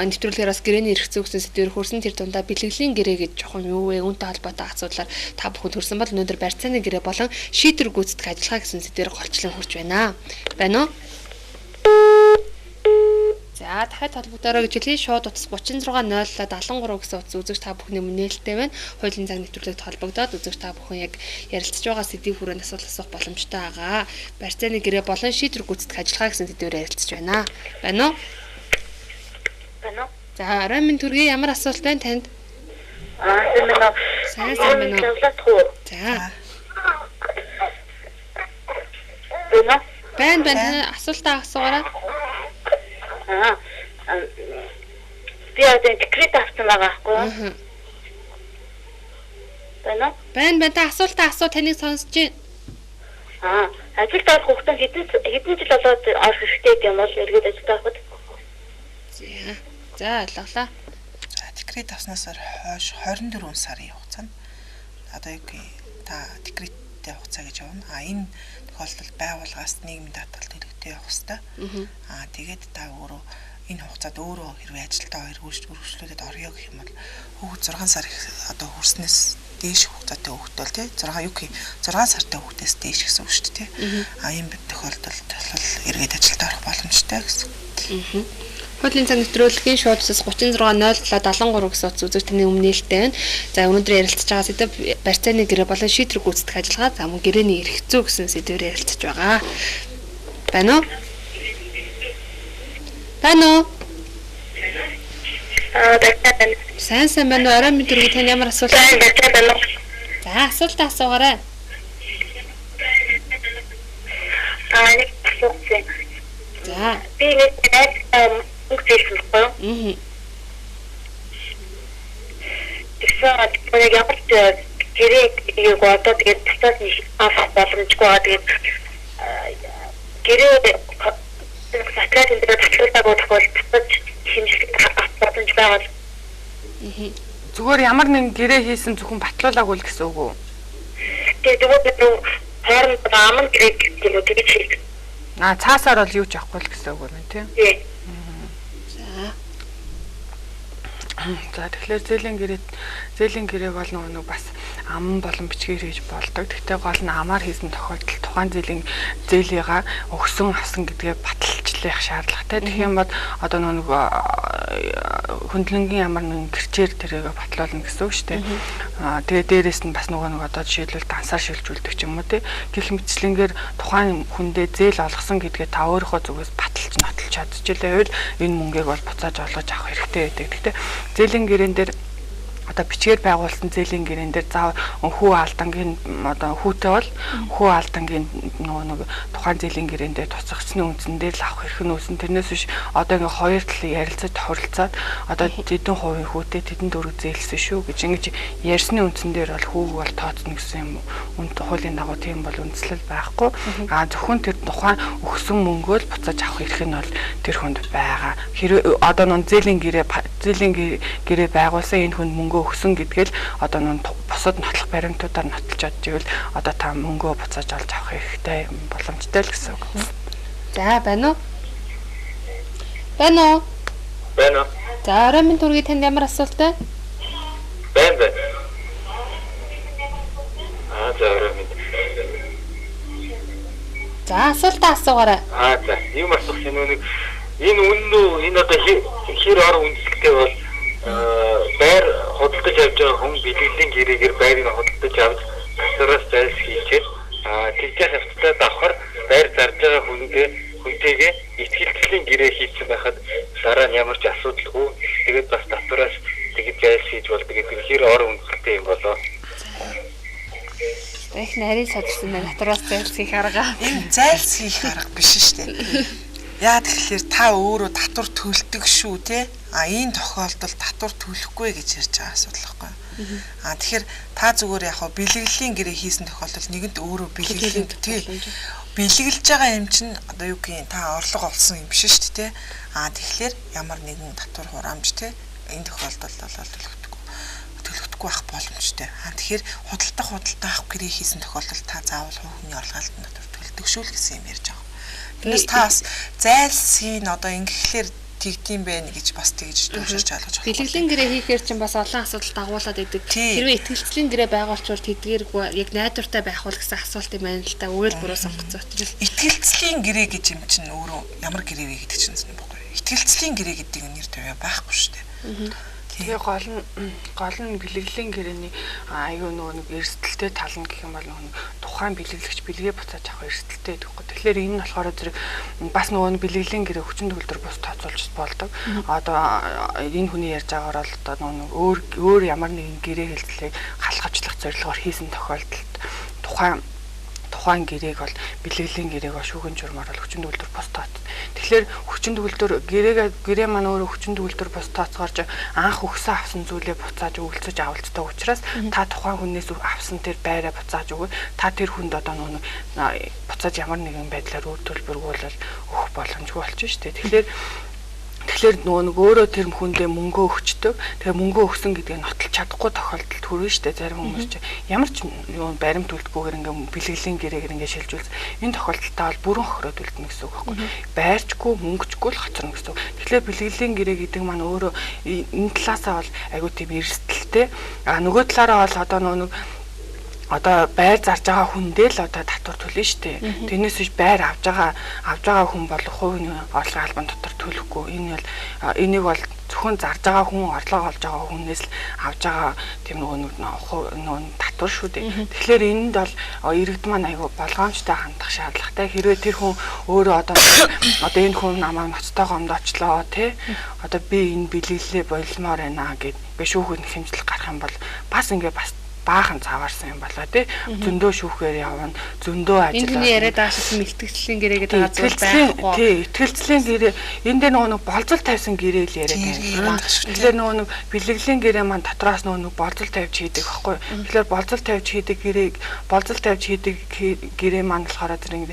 нэвтрүүлгээр бас гэрээний эрх зүй гэсэн сэдвээр хүрсэн. Тэр дундаа бэлгэлийн гэрээ гэж жоохон юу вэ? Үүнтэй холбоотой асуудлаар та бүхэнд хүрсэн бол өнөөдөр барьцааны гэрээ болон шийдвэр гүйцэтгэх ажиллагаа гэсэн сэдвээр голчлон хүрж байна. Байна уу? За дахиад холбогдороо гэж хэлье. Шууд утас 360773 гэсэн утас үзэгч та бүхний нээлттэй байна. Хуулийн цаг нэвтрүүлэгт холбогдоод үзэгч та бүхэн яг ярилцж байгаа сэдвийн хүрээнд асуулт асуух боломжтой байгаа. Барьцааны гэрээ болон шийдвэр гүйцэтгэх ажиллагаа гэсэн сэдвээр ярилцж байна. Байна уу? Байна уу? За орой минь төргий ямар асуулт байна танд? Тийм байна. Сайн байна уу? За. Байна. Асуултаа асуугаарай. Би одоо декрет авсан байгаа байхгүй юу? Байна. Та асуултаа асуу, таныг сонсож байна. Ажилд орох хугацаанд хэдэн жил болоод орох хэрэгтэй юм бол эргээд ажилд ороход. За ойлголоо. Декрет авснаас хойш 24 сарын хугацаанд одоо яг та декреттэй хугацаа гэж явна. Энэ тохиолдолд байгууллагаас нийгмийн даатгалд төлөвтэй явах хэрэгтэй. Тэгээд та өөрөө энэ хугацаанд өөрөө хэрвээ ажилдаа үргэлжлүүлээд орё гэх юм бол хүүхэд 6 сар одоо хүрснээс дээш хугацаатай хүүхдөл тий 6 сартай хүүхдээс дээш гэсэн үг шүү дээ тий. Энэ тохиолдолд бол эргээд ажилд орох боломжтой гэсэн. Хуулийн цаг нэвтрүүлгийн шууд усаас 360773 гэсэн утас үзэж таны өмнө нээлттэй байна. За өнөөдөр ярилцж байгаа сэдв барьцааны гэрээ болон шийдвэр гүйцэтгэх ажиллагаа за мөн гэрээний эрх зүй гэсэн сэдвээр ярилцж байгаа. Байна уу? Байна уу? Сайн байна уу? Орой минь төргий тань ямар асуулт байна? За асуултаа асуугаарай. За. Би нэг мөнгө зээлсэн байна. Тэгэхээр ямар гэрээ яг одоо тэгээд тасаас нэг авах боломжгүй байгаа. Тэгээд гэрээ сатраад энэ татлалтаа бодоход тасаж хэмжлэг авах боломж байгаа. Зүгээр ямар нэгэн гэрээ хийсэн зөвхөн батлуулаагүй л гэсэн үг үү? Тэгээд зүгээр хооронд аман гэрээ гэдэг нь тэгж хэлдэг. Цаасаар бол юу ч авахгүй л гэсэн үг юм тийм. За тэгэхээр зээлийн гэрээг бол нөгөө бас ам болон бичгээр хийж болдог. Гэхдээ гол нь амаар хийсэн тохиолдолд тухайн зээлийга өгсөн авсан гэдгээ баталчлах шаардлагатай. Тэгэх юм бол одоо нөгөө хөндлөнгийн ямар нэгэн гэрчээр тэрийг батлуулна гэсэн үг шүү дээ. Тэгээ дээрэс нь бас нөгөө одоо жишээлбэл дансаар шилжүүлдэг ч юм уу тий. Гэх мэтчлэнгээр тухайн хүндээ зээл олгосон гэдгээ та өөрийнхөө зүгээс баталж нотолж чадчихлаа. Энэ мөнгийг бол буцааж олгож авах хэрэгтэй байдаг. Гэхдээ зээлийн гэрээн дээр одоо бичгээр байгуулсан зээлийн гэрээн дээр заав хүү алдангийн одоо хүүтэй бол хүү алдангийн нөгөө тухайн зээлийн гэрээн дээр туцагчны үндсэн дээр л авах хэрэг нөөсөн. Тэрнээс биш одоо ингээ хоёр талын ярилцаж тохиролцоод одоо тэдэн хувийн хүүтэй тэдэн дөрөв зээлсэн шүү гэж ингэж ярьсны үндсэн дээр бол хүүг бол тооцно гэсэн юм. Үнд хуулийн дагуу тийм бол үндслэл байхгүй. Зөвхөн тэр тухайн өгсөн мөнгөө л буцааж авах хэрэг нь бол тэр хүнд байгаа. Хэрвээ одоо нөө зээлийн гэрээ байгуулсан энэ хүнд мөнгө өгсөн гэдгээл одоо нөө бусад нотлох баримтуудаар нотолж чадчихвэл одоо та мөнгөө буцааж олж авах хэрэгтэй боломжтой л гэсэн үг. За байна уу? Байна уу? Байна. За орой минь түргий танд ямар асуултаа? Байна. За орой минь. За асуултаа асуугаарай. За юм асуух юм нэг энэ үнэн энэ одоо хэр ор үнэлэлтэй бол байр худалдаж авч байгаа хүн бэлгэлийн гэрээгээр байрыг худалдаж авч тасараас зайлс хийчихэд тэгжээ хавцлаа давхар байр зарж байгаа хүнтэйгээ ихтгэлцлийн гэрээ хийсэн байхад дараа нь ямар ч асуудалгүй тэгээд бас татвараас тэгж зайлс хийж болдог гэдэг хэр ор үнэлэлтэй юм болоо. Их нарийн содорсон байна. Татвараас зайлс хийх арга. Энэ зайлс хийх арга биш шүү дээ. Яа тэгэхээр та өөрөө татвар төлдөг шүү те. Энэ тохиолдолд татвар төлөхгүй гэж ярьж байгаа асуудал байхгүй. Тэгэхээр та зүгээр яг бэлгэлийн гэрээ хийсэн тохиолдолд нэгэнт өөрөө бэлгэлийн тий бэлгэлж байгаа юм чинь одоо юу гэх юм та орлого олсон юм биш шүү дээ те. Тэгэхээр ямар нэгэн татвар хураамж те энэ тохиолдолд бол төлөгдөхгүй байх боломжтой. Тэгэхээр худалдах авах гэрээ хийсэн тохиолдолд та заавал хувийн орлогын татвар төлдөг шүү л гэсэн юм ярьж байгаа. Тэрнээс таас зайлсхийн одоо ингэхлээр тэгдэм байх гэж бас тэгж төвшөрч ойлгож байна. Бэлгэлийн гэрээ хийхээр чинь бас олон асуудал дагуулад идэг. Хэрвээ ихтгэлцлийн гэрээ байгуулчвал тэдгээргүй яг найдвартай байх уу гэсэн асуулт юм байна л да. Өгөөлбөрөө сонгоцсон учраас. Ихтгэлцлийн гэрээ гэж юм чинь өөрөө ямар гэрээ вэ гэдэг чинь юм баггүй. Ихтгэлцлийн гэрээ гэдэг нэр төвөө байхгүй шүү дээ. Тэгээ гол нь бэлгэлийн гэрээний аюу нэг эрсдэлтэй тал нь гэх юм бол тухайн бэлгэлэгч бэлгээ буцааж авах эрсдэлтэй гэдэг. Тэгэхээр энэ нь болохоор зэрэг бас нөгөө бэлгэлийн гэрээ хүчин төгөлдөр бус тооцоолж болдог. Одоо энэ хүний ярьж байгаагаар л одоо нөгөө өөр ямар нэгэн гэрээ хэлтлийг халахчлах зорилгоор хийсэн тохиолдолд тухайн гэрээг бол бэлгэлийн гэрээг бол шүүгэн журмаар бол хүчин төгөлдөр бус тооц. Тэгэхээр хүчин төгөлдөр гэрээ маань өөрөө хүчин төгөлдөр бус тооцоорж анх өгсөн авсан зүйлээ буцааж өгөлцөж авалцдаг учраас та тухайн хүнээс авсан тэр байраа буцааж өгөө. Та тэр хүнд одоо нөгөө буцааж ямар нэгэн байдлаар үр төлбөргөөл өгөх боломжгүй болчих шүү дээ. Тэгэхээр нөгөө өөрөө тэр хүндээ мөнгө өгчдөг. Тэгээ мөнгө өгсөн гэдгийг нотолж чадахгүй тохиолдолд хүрнэ шүү дээ. Зарим хүмүүс чинь ямар ч баримт үлдэхгүйгээр ингээм бэлгэлийн гэрээгээр ингээ шилжүүлсэн. Энэ тохиолдолд бол бүрэн хохироод үлдэнэ гэсэн үг байхгүй. Байрчгүй, мөнгөчгүй л хоцорно гэсэн үг. Тэгэхээр бэлгэлийн гэрээ гэдэг маань өөрөө энэ талаасаа бол айгүй тийм эрсдэлтэй. Нөгөө талаараа бол одоо одоо байр зарж байгаа хүндээ л одоо татвар төлнө шүү дээ. Тэрнээс биш байр авж байгаа хүн бол хувийн орлогын албан дотор төлөхгүй. Энийг бол зөвхөн зарж байгаа хүн орлого олж байгаа хүнээс л авж байгаа тийм нөгөө татвар шүү дээ. Тэгэхээр энд бол иргэд маань айгүй болгоомжтой хандах шаардлагатай. Хэрвээ тэр хүн өөрөө одоо энэ хүн намайг ноцтой гомдоочлоо тий. Одоо би энэ бэлгэлээ болмоор байна гэд би шүүхэд хэмжлэх гарах юм бол бас ингээ бас баахан заваарсан юм болоо тий. Зөндөө шүүхээр явна, зөндөө ажил. Энэ хүний яриад аашсан мэлтгэцлийн гэрээгээд байгаа зүйл байхгүй. Тий, итгэлцлийн гэрээ энд дээр нөгөө болцол тавьсан гэрээ л яриад байна. Тэгэхээр нөгөө бэлгэлийн гэрээ маань дотроос нөгөө болцол тавьж хийдэг байхгүй. Тэгэхээр болцол тавьж хийдэг гэрээ маань болохоор зэрэг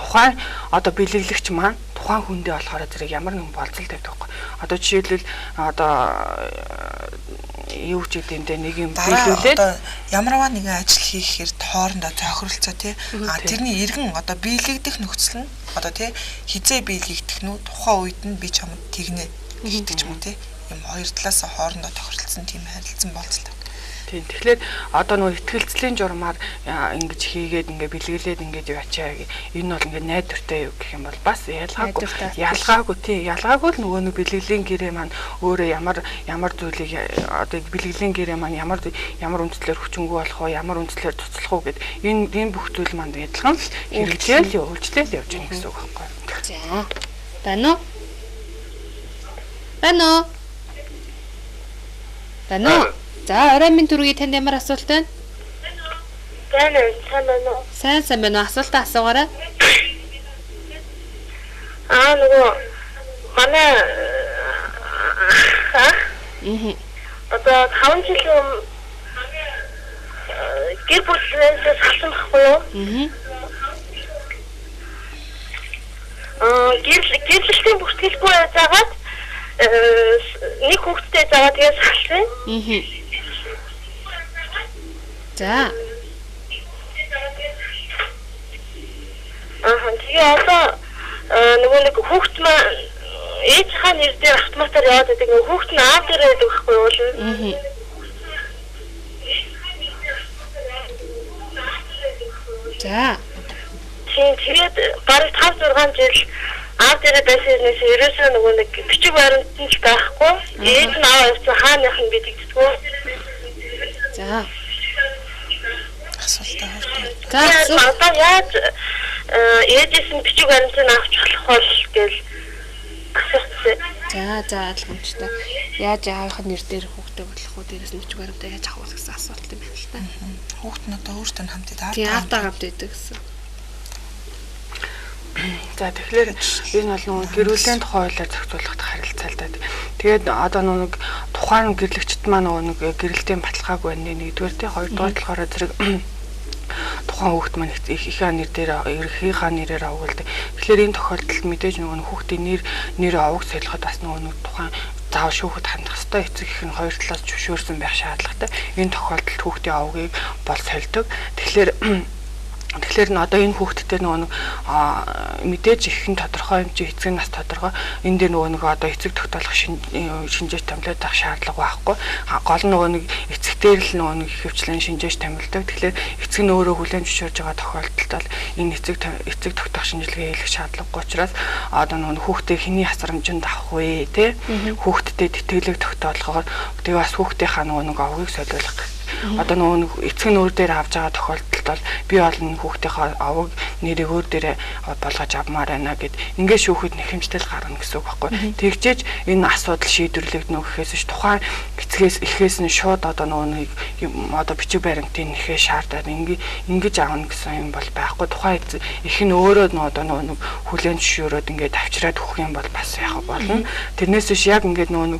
тухайн одоо бэлгэлэгч маань тухайн хүндээ болохоор зэрэг ямар нэгэн болцол тавьдаг байхгүй. Одоо жишээлбэл одоо юу ч гэдэм дэ нэг юм биелүүлээд ямарваа нэгэн ажил хийхээр хоорондоо тохиролцоо тий. Тэрний иргэн одоо биелэгдэх нөхцөл нь одоо тий хизээ биелэгдэх нь тухайн үед нь би чамд тэгнэ гэдэг ч юм уу тий. Юм хоёр талаас хоорондоо тохиролцсон тийм харилцан болцолтой. Тийм. Тэгэхээр одоо нөгөө итгэлцлийн журмаар ингэж хийгээд ингээ бэлгэлээд ингэж яваачаа. Энэ бол ингээ найдвартай юу гэх юм бол бас ялгаагүй тий. Ялгаагүй л нөгөө нэг бэлгэлийн гэрээ маань өөрөө ямар зүйлийг одоо бэлгэлийн гэрээ маань ямар үндслээр хүчингү болох вэ? Ямар үндслээр туцлах уу гэд энэ бүх зүйл маань адилхан л хэрэгжээл явуулжлээ явж байгаа гэсэн үг байхгүй. За. Байна уу? За, орой минь түрүүгийн танд ямар асуулт байна? Сайн байна уу? Асуултаа асуугаарай. Нөгөө манай одоо 5 жил гэр бүлээс салсан байхгүй юу? Гэрлэлтийн бүртгэлгүй заагаад нэг хүүхэдтэй заагаад тэгээд салсан. За. Тэгээ одоо нөгөө нэг хүүхэд маань ээж хаан нэр дээр автоматар яваад байдаг. Нөгөө хүүхэд нь аав дээр байдаг байхгүй юу? За. Тэгээд бараг 5-6 жил аав дээр байсанээс ерөөсөө нөгөө нэг бичиг баримт нь байхгүй. Ээж нь аав явсан хааных нь бидэгддэггүй. За. Асуултаа хурдан. За, одоо яаж ээжээс нь бичиг баримтыг авч болох вэ гэж асуусан. За, ойлгомжтой. Яаж аавынх нь нэр дээр хүүхдээ болох уу? Дээрээс нь бичиг баримтаа яаж авах гэсэн асуулт юм байна л та. Хүүхд нь одоо өөртөө хамт идэх. Тийм, аавтаа хамт идэх гэсэн. За тэгэхээр энэ бол нөгөө гэрүүлийн тухай хуулиар зохицуулах харилцаа л да. Тэгээд одоо нэг тухайн гэрлэгчд маань нөгөө гэрэлтийн баталгаагүй байна. Нэгдүгээр тий, хоёрдугаар болохоор зэрэг тухайн хүүхд маань ихийнхаа нэр дээр ерөнхийнхаа нэрээр авуулдаг. Тэгэхээр энэ тохиолдолд мэдээж нөгөө хүүхдийн нэр авах солиход бас нөгөө тухайн заавал шүүхэд хандах ёстой эцэг их нь хоёр талаас зөвшөөрсөн байх шаардлагатай. Энэ тохиолдолд хүүхдийн авъягийг бол сольдог. Тэгэхээр одоо энэ хүүхдтэй нөгөө мэдээж их нь тодорхой юм чи эцэг нас тодорхой энэ дээр нөгөө одоо эцэг тогтоолох шинжээч томилоод авах шаардлага байхгүй. Гол нөгөө нэг эцэг дээр л нөгөө хөвчлэн шинжээч томилдог. Тэгэхээр эцэг нь өөрөө хүлээн зөвшөөрж байгаа тохиолдолд бол энэ эцэг тогтоох шинжилгээ хийх шаардлагагүй учраас одоо нөгөө хүүхдээ хэний хасрамжинд авах вэ те хүүхдтэй тэтгэлэг тогтоолгоор тэгээ бас хүүхдийнхаа нөгөө авъяыг солиулах. Одоо нөгөө эцэг нь өөр дээр авж байгаа тохиолдолд бол би олон хүүхдийнхээ авъяг нэрийг өөр дээрээ болгож авмаар байна гэд ингээд шүүхэд нэхэмжтэл гарна гэсэн үг байхгүй. Тэгжээж энэ асуудал шийдвэрлэгдэнө гэхээс ч тухайн эцгээс эхээс нь шууд одоо нөгөө одоо бичиг баримтын нэхээ шаардаад ингэж аавна гэсэн юм бол байхгүй. Тухайн их нь өөрөө нөгөө хүлээн зөвшөөрөөд ингээд авчираад өгөх юм бол бас яах болно. Тэрнээс биш яг ингээд нөгөө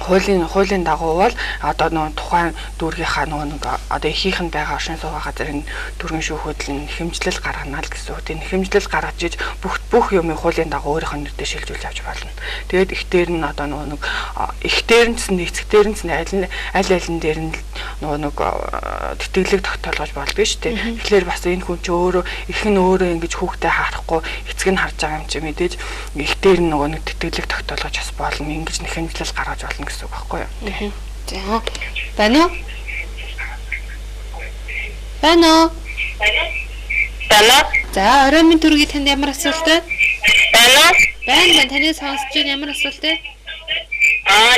хуулийн дагуу бол одоо нөгөө тухайн дүүргийнхаа нөгөө одоо ихийнх нь байгаа оршин суугаа газрын дүүргийн шүүхэд нь хэмжлэл гаргана л гэсэн үг. Тийм хэмжлэл гаргаж иж бүх юм хуулийн дагуу өөрийнх нь нэрээр шилжүүлж авч болно. Тэгээд ихтер нь одоо нөгөө ихтерэнц нь эцэгтерэнц нь аль алин дээр нь нөгөө тэтгэлэг тогтоолгож болдгоо шүү дээ. Тэгэхээр бас энэ хүн чи өөрөө их нь өөрөө ингэж хүүхдээ харахгүй эцэг нь харж байгаа юм чи мэдээж ихтер нь нөгөө нэг тэтгэлэг тогтоолгож бас болно. Ингэж хэмжлэл гаргаж болно гэсэн үг байхгүй юу. За. Байна уу? За, орой минь түрүүгийн танд ямар асуулт байна? Байна. Таны сонсож байна ямар асуулт байна?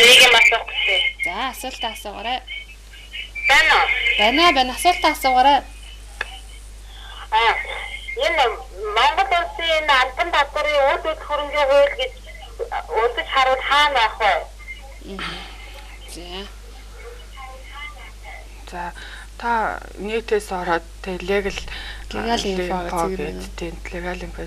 Нэг юм асуух гэсэн. За, асуултаа асуугаарай. Байна. Асуултаа асуугаарай. Энэ Монгол улсын албан татварын үйл хөрөнгөний хууль гэж удаж харуул хаана байх вэ? За. За та нийтээс ороод legal info гэдэг legal info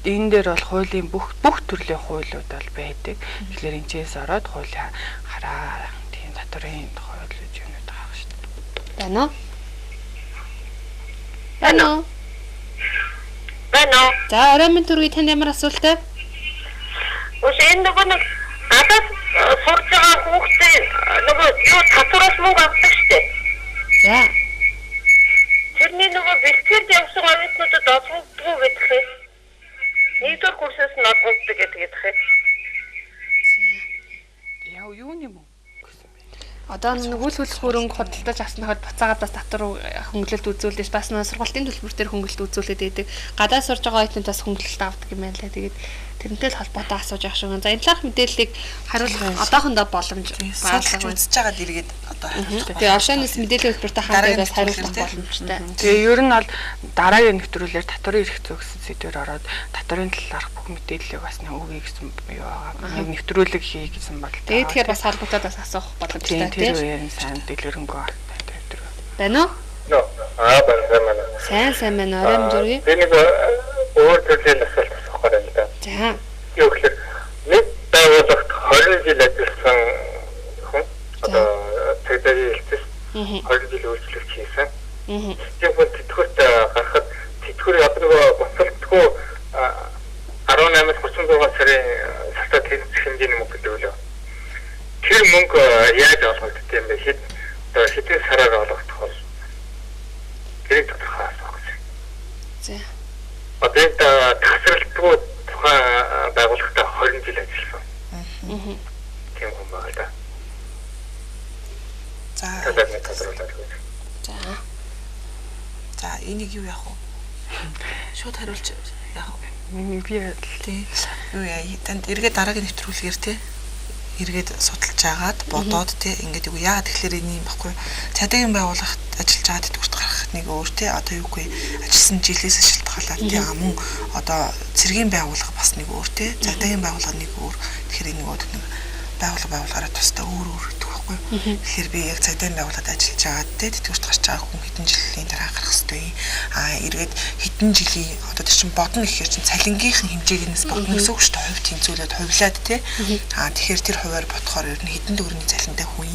энэ дээр бол хуулийн бүх төрлийн хуулиуд бол байдаг. Тэгэхээр энэчээс ороод хуулийн хараа тийм доторын хууль юмнууд байгаа шүү дээ. Байна уу? Байна уу? Байна уу? За оройн төрөй танд ямар асуулттай? Ус энэ нөгөө нэг гадаад сурж байгаа хүүхдээ нөгөө юу татвараас мөнгө авдаг шүү дээ. За. Тэрний нөгөө бэлтгэл явсан оюутнуудад олгогдгоо гэдэг юм. Нэгдүгээр курсээс нь олгогддог гэдэг юм. Яа юуны мөн? Одоо нэг үйл хөдлөх хөрөнгө худалдаж авсныхад буцаагаад татвар хөнгөлөлт үзүүлдэж бас сургалтын төлбөр дээр хөнгөлөлт үзүүлээд байдаг. Гадаад сурж байгаа оюутнуудаас хөнгөлөлт авдаг юм байна лээ. Тэгээд тэрнтэй л холбоотой асууж явах шиг. За энэ талаарх мэдээллийг хариулах одоохондоо боломж судалж үзэж байгаад иргэд одоо хариулах. Тэгээ оршоноос мэдээллийн хэлбэртэй хамтаагаас хариулах боломжтой. Тэгээ ер нь бол дараагийн нэвтрүүлгээр татварын эрх зүй гэсэн сэдвээр ороод татварын талаарх бүх мэдээллийг бас өгье гэсэн юу байгаа. Нэвтрүүлэг хий гэсэн бол. Тэгээ тэгэхээр бас холбогдоод бас асуух боломжтой. Тэр үеийн сайн дэлгэрэнгүй байдаг. Байна уу? байна. Сайн байна. Оройн төрөй. Би нэг өөр төрлийн асуулт асуух юм да. За. Юу гэхээр нэг байгууллагт 20 жил ажилласан хүн одоо цэгцэрийн хэлцээс 20 жил үйлчлэгч хийсэн. Тийм хүн тэтгэврт гарахад тэтгэврийн одоо нөгөө боцолтгүй 18-аас 36 сарын сартаа хэмжээний мөнгө гэдэг үлээ. Тэр мөнгө яаж олгогдсон юм бэ? Хэдэн сараар олгогдох вэ? Тэр тодорхой асуух гэсэн. За. Одоо тасралтгүй тухайн байгууллагатай 20 жил ажилласан. Тийм хүн байна да. За. За. За энийг юу яах вэ? Шууд хариулж яах вэ? Би тий. Юу яа, танд эргээд дараагийн нэвтрүүлгээр тий эргээд судалж агаад бодоод тий ингээд юу яагаад тэгэхээр энэ юм баггүй цадгийн байгууллагт ажиллаж байгаа тэтгэврт гаргах нэг өөр тий одоо юу гүй ажилласан жилээс шалтгаалаад тий мөн одоо цэргийн байгууллага бас нэг өөр тий цадгийн байгууллага нэг өөр тэгэхээр энэ нөгөө нэг байгууллагаараа тусдаа өөр гэдэг баггүй тэгэхээр би яг цадгийн байгууллагад ажиллаж байгаа тий тэтгэврт гарч байгаа хүн хэдэн жилийн дараа гарах хэрэгтэй эргээд хэдэн жилийн одоо тэр чин бодно гэхээр чин цалингийнхэн хэмжээгнээс бодно гэсэн үг шүү дээ хувь тэнцвүүлээд хувлаад тий тэгэхээр тэр хуваар бодохоор ер нь хэдэн төгрөгийн цалинтай хүн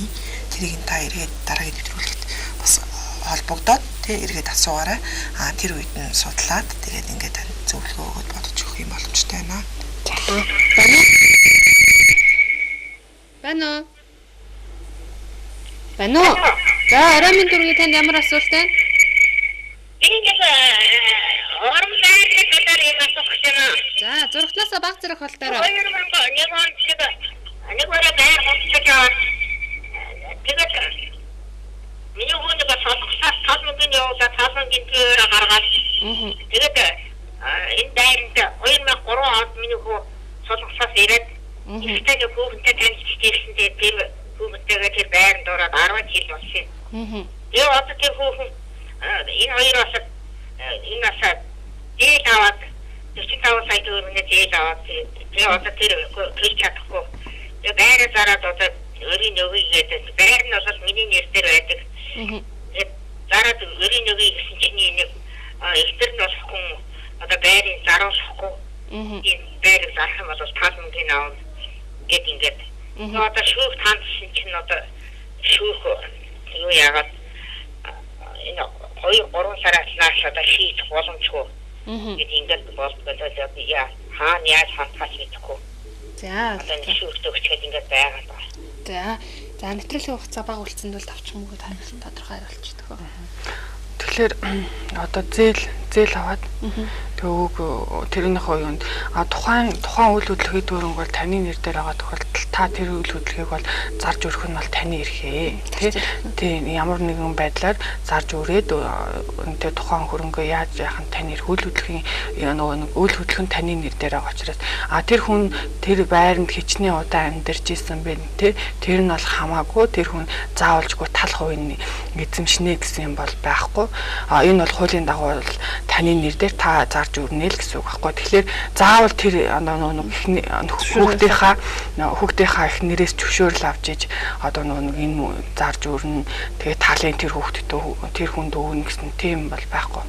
тэрийг нь та эргээд дараагийн нэвтрүүлэгт бас холбогдоод тий эргээд асуугаарай тэр үед нь судлаад тэгээд ингээд зөвлөгөө өгөөд бодож өгөх юм боломжтой байна. Байна. Байна уу? За оройн төрөй танд ямар асуулт байна? Ингээд оромлайг гадар юм асуух юм. За зурагтлаасаа баг зэрэг холтоороо. 2001 он шиг нэг бараг байр болчихж байгаа. Тэгээд миний хүн бас солихсаас талмгийн явуулаад талмгийн дээр гаргаад. Тэгээд энэ дайранд 2003 онд миний хүү солихсаас ирээд ихтэй хүүхэнтэй танилцчихсан тийм хүүхэнтэйгээ тэр байранд ороод 10 жил болсон. Тэгээ одоо тэр хүүхэн энэ хоёроос энэ насаа дээд аваад 45 сая төгрөгийн дээд аваад тэгээ одоо тэр төлж чадахгүй. Тэгээ байраа зараад одоо өрийн нөгөй гэдэг байр нь бол миний нэр дээр байдаг. Тэгээд зараад өрийн нөгөй гэсэн чинь нэг ихтер нь болох хүн одоо байрыг заруулахгүй. Энэ байрыг зарах юм бол таалмгийн аав гэд ингээд. Одоо шүүх таандсан чинь одоо шүүх юу яагаад энэ 2-3 сараас нааш одоо шийдэх боломжгүй. Гэт ингээд болдгоо яа хаана яаж хатгах мэдэхгүй. За. Одоо энэ шүүхт өгчгээд ингээд байгаа даа. За нэвтрүүлгийн хугацаа бага үлдсэнд бол авчих мөнгө тодорхой хариулчихдаг. Тэгэхээр одоо зээл аваад төвөг тэрнийхээ юунд тухайн үйл хөдлөлийн дүрэн бол таны нэр дээр байгаа тохиолдолд та тэр үйл хөдлөлийг бол зарж өрөх нь бол таны эрхээ тий ямар нэгэн байдлаар зарж өрөөд үнтэй тухайн хөрөнгөө яаж яах нь таны эрх үйл хөдлөлийн нөгөө үйл хөдлөх нь таны нэр дээр байгаа учраас тэр хүн тэр байранд хичнээн удаан амьдарч исэн бэ тий тэр нь бол хамаагүй тэр хүн заавалжгүй тал хувийн эзэмшнэ гэсэн юм бол байхгүй энэ бол хуулийн дагуу таны нэр дээр та зарж өрнө л гэсэн үг байхгүй. Тэгэхээр заавал тэр хүүхдийнхаа их нэрээс зөвшөөрөл авч иж одоо энэ зарж өрнө. Тэгээ талын тэр хүүхдэд тэр хүнд өгнө гэсэн тийм бол байхгүй.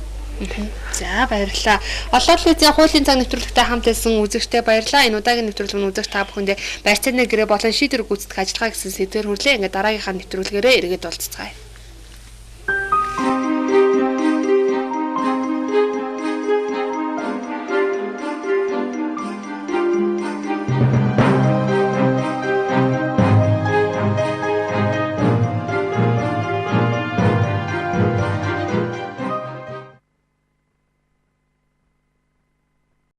За баярлалаа. Олон телевизийн хуулийн цаг нэвтрүүлэгтэй хамт байсан үзэгчтэй баярлалаа. Энэ удаагийн нэвтрүүлэг нь үзэгч та бүхэндээ барьцааны гэрээ болон шийдвэр гүйцэтгэх ажиллагаа гэсэн сэдвээр хүрлээ. Ингээд дараагийнхаа нэвтрүүлгээрээ эргээд уулзцгаая.